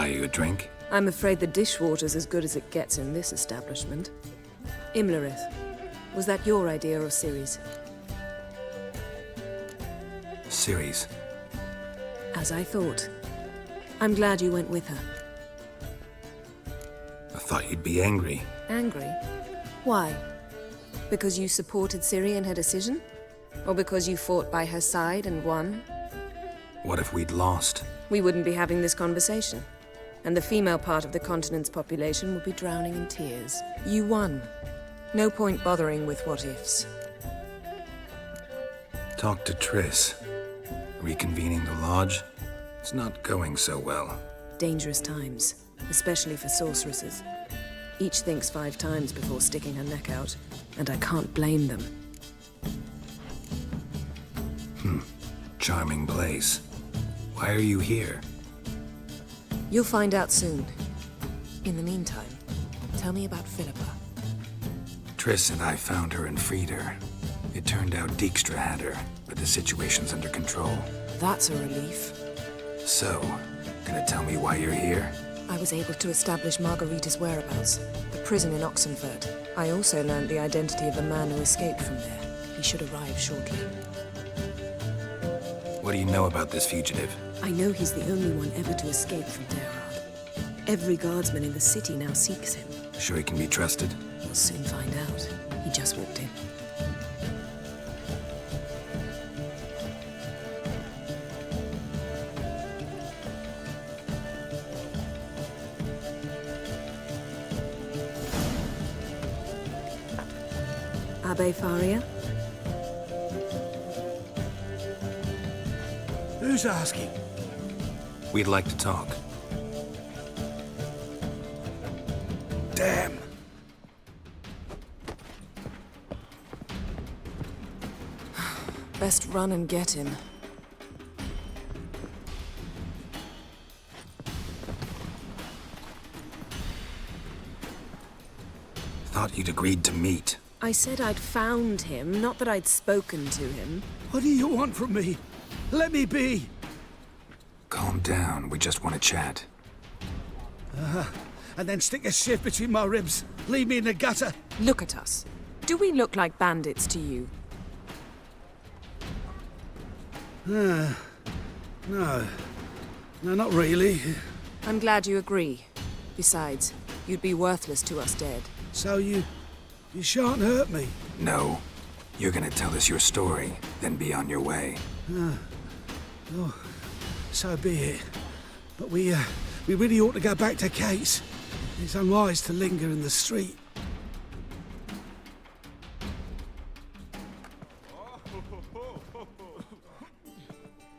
Buy you a drink? I'm afraid the dishwater's as good as it gets in this establishment. Imlerith, was that your idea or Ciri's? Ciri's. As I thought. I'm glad you went with her. I thought you'd be angry. Angry? Why? Because you supported Ciri in her decision? Or because you fought by her side and won? What if we'd lost? We wouldn't be having this conversation. And the female part of the continent's population would be drowning in tears. You won. No point bothering with what-ifs. Talk to Triss. Reconvening the lodge? It's not going so well. Dangerous times, especially for sorceresses. Each thinks 5 times before sticking her neck out, and I can't blame them. Charming place. Why are you here? You'll find out soon. In the meantime, tell me about Philippa. Triss and I found her and freed her. It turned out Dijkstra had her, but the situation's under control. That's a relief. So, gonna tell me why you're here? I was able to establish Margarita's whereabouts, the prison in Oxenfurt. I also learned the identity of a man who escaped from there. He should arrive shortly. What do you know about this fugitive? I know he's the only one ever to escape from Daerad. Every guardsman in the city now seeks him. Sure he can be trusted? We'll soon find out. He just walked in. Abbe Faria? Who's asking? We'd like to talk. Damn. Best run and get him. Thought you'd agreed to meet. I said I'd found him, not that I'd spoken to him. What do you want from me? Let me be. Calm down, we just want to chat. And then stick a shiv between my ribs. Leave me in the gutter. Look at us. Do we look like bandits to you? No. No, not really. I'm glad you agree. Besides, you'd be worthless to us dead. So you shan't hurt me. No. You're gonna tell us your story, then be on your way. Oh, so be it. But we really ought to go back to Kate's. It's unwise to linger in the street.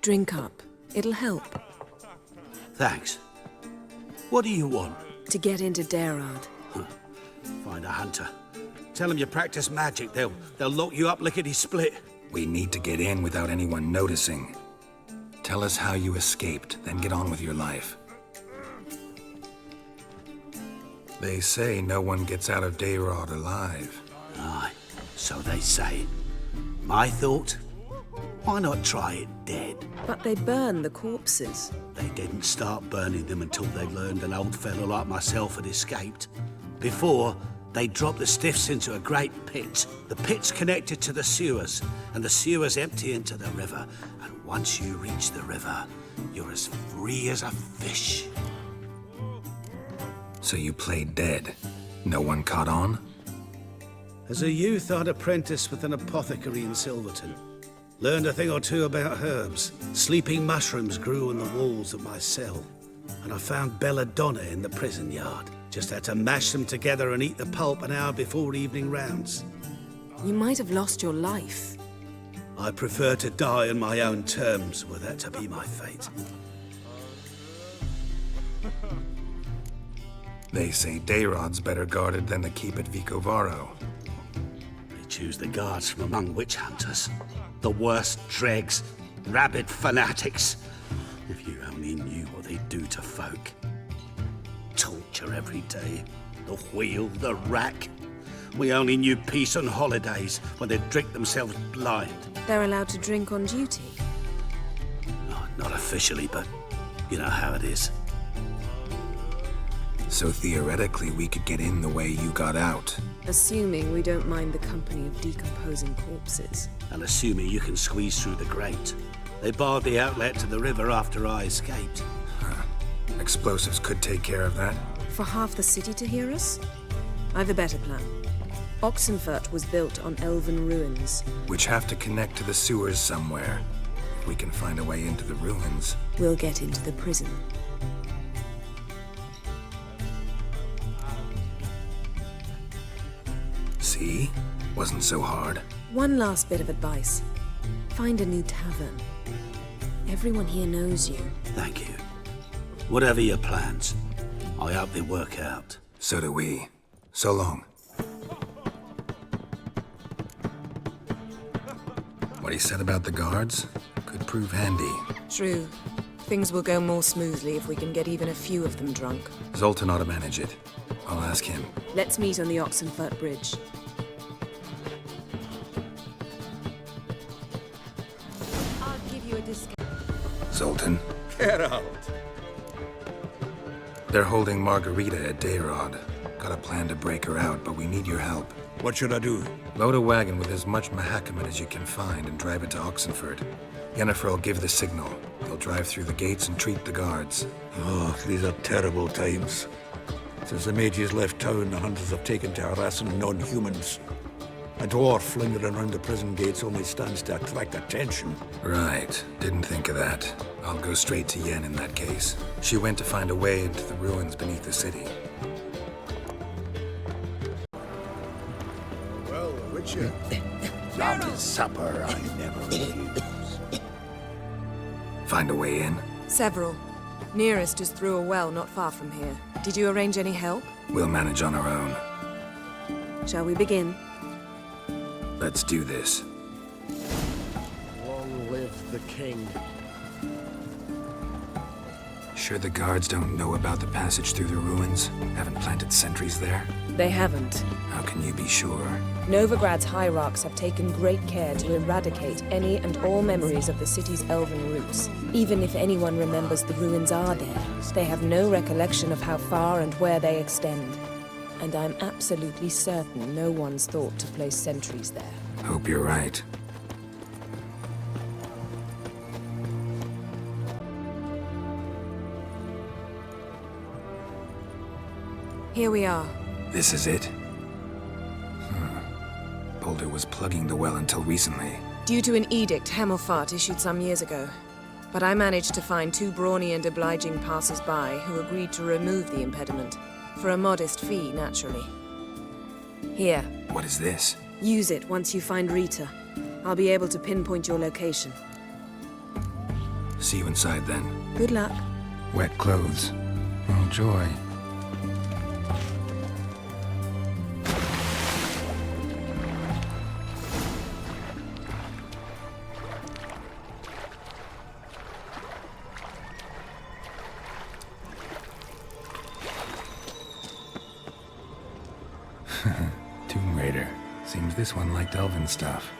Drink up. It'll help. Thanks. What do you want? To get into Daerad. Find a hunter. Tell them you practice magic. They'll lock you up lickety-split. We need to get in without anyone noticing. Tell us how you escaped, then get on with your life. They say no one gets out of Daerad alive. Aye, so they say. My thought? Why not try it dead? But they burn the corpses. They didn't start burning them until they learned an old fellow like myself had escaped. Before, they dropped the stiffs into a great pit. The pit's connected to the sewers, and the sewers empty into the river. And once you reach the river, you're as free as a fish. So you played dead. No one caught on? As a youth, I'd apprenticed with an apothecary in Silverton. Learned a thing or two about herbs. Sleeping mushrooms grew on the walls of my cell. And I found belladonna in the prison yard. Just had to mash them together and eat the pulp an hour before evening rounds. You might have lost your life. I prefer to die on my own terms, were that to be my fate. They say Daerad's better guarded than the keep at Vicovaro. They choose the guards from among witch hunters. The worst dregs, rabid fanatics. If you only knew what they do to folk. Torture every day. The wheel, the rack. We only knew peace on holidays when they'd drink themselves blind. They're allowed to drink on duty. Oh, not officially, but you know how it is. So theoretically, we could get in the way you got out. Assuming we don't mind the company of decomposing corpses. And assuming you can squeeze through the grate. They barred the outlet to the river after I escaped. Explosives could take care of that. For half the city to hear us? I've a better plan. Oxenfurt was built on elven ruins. Which have to connect to the sewers somewhere. If we can find a way into the ruins. We'll get into the prison. See? Wasn't so hard. One last bit of advice. Find a new tavern. Everyone here knows you. Thank you. Whatever your plans, I hope they work out. So do we. So long. What he said about the guards could prove handy. True. Things will go more smoothly if we can get even a few of them drunk. Zoltan ought to manage it. I'll ask him. Let's meet on the Oxenfurt Bridge. I'll give you a discount. Zoltan. Get out! They're holding Margarita at Dayrod. Got a plan to break her out, but we need your help. What should I do? Load a wagon with as much Mahakamet as you can find and drive it to Oxenfurt. Yennefer will give the signal. They'll drive through the gates and treat the guards. Oh, these are terrible times. Since the mages left town, the hunters have taken to harassing non-humans. A dwarf lingering around the prison gates only stands to attract attention. Right. Didn't think of that. I'll go straight to Yen in that case. She went to find a way into the ruins beneath the city. Well, Witcher, not his supper I never refuse. Find a way in? Several. Nearest is through a well not far from here. Did you arrange any help? We'll manage on our own. Shall we begin? Let's do this. Long live the king. Sure the guards don't know about the passage through the ruins? Haven't planted sentries there? They haven't. How can you be sure? Novigrad's hierarchs have taken great care to eradicate any and all memories of the city's elven roots. Even if anyone remembers the ruins are there, they have no recollection of how far and where they extend. And I'm absolutely certain no one's thought to place sentries there. Hope you're right. Here we are. This is it? Boulder was plugging the well until recently. Due to an edict Hemelfart issued some years ago. But I managed to find two brawny and obliging passers-by who agreed to remove the impediment. For a modest fee, naturally. Here, What is this? use it once you find Rita. I'll be able to pinpoint your location. See you inside then. Good luck. Wet clothes. Oh, joy. Tomb Raider. Seems this one liked elven stuff.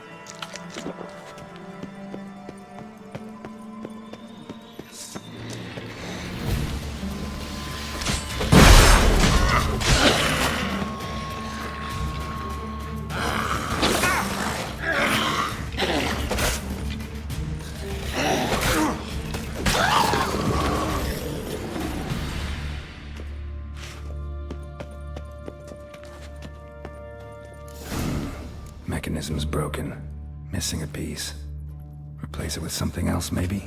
Mechanism's broken. Missing a piece. Replace it with something else, maybe?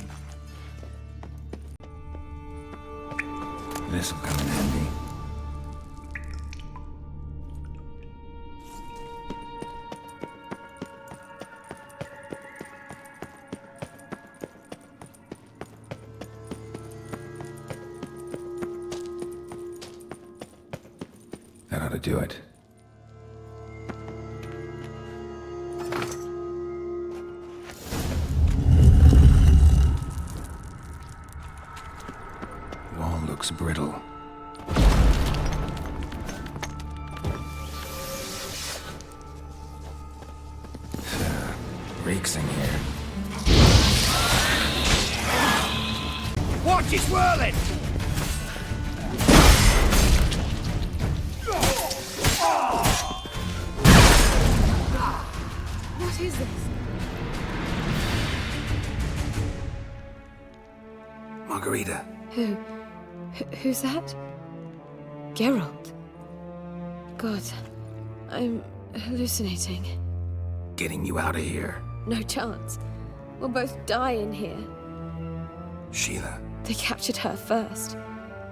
This'll come in handy. That ought to do it. Wall looks brittle. Reeks in here. Watch it whirling! What is this? Margarita, Who's that? Geralt. God, I'm hallucinating. getting you out of here. No chance. We'll both die in here. Sheila, They captured her first.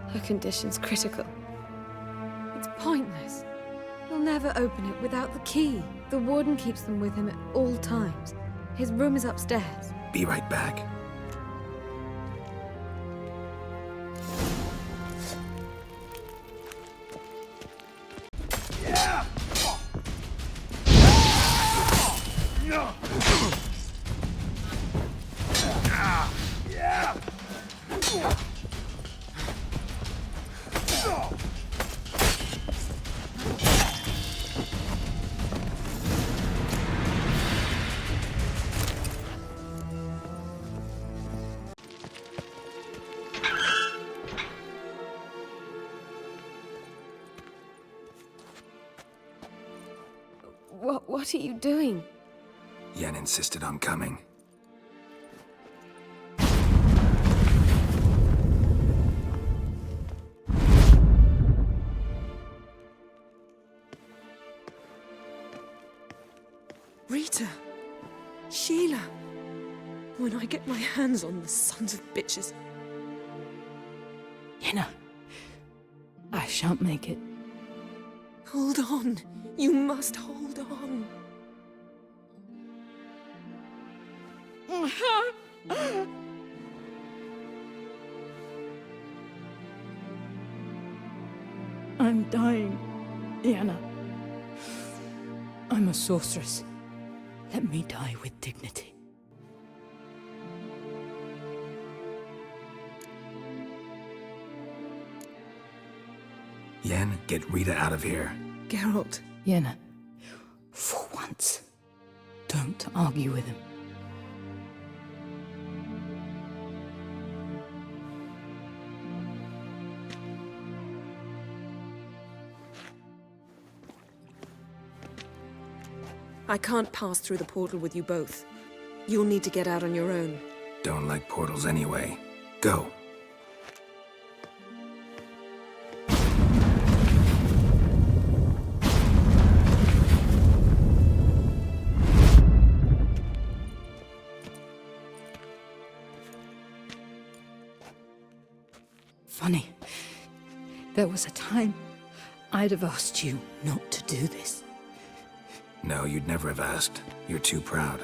Her condition's critical. It's pointless. He'll never open it without the key. The warden keeps them with him at all times. His room is upstairs. be right back. What are you doing? Yen insisted on coming. Rita! Sheila! When I get my hands on the sons of bitches. Yenna, I shan't make it. Hold on! You must hold on! I'm dying, Yenna. I'm a sorceress. Let me die with dignity. Yen, get Rita out of here. Geralt, Yenna, for once, don't argue with him. I can't pass through the portal with you both. You'll need to get out on your own. Don't like portals anyway. Go. Funny. There was a time I'd have asked you not to do this. No, you'd never have asked. You're too proud.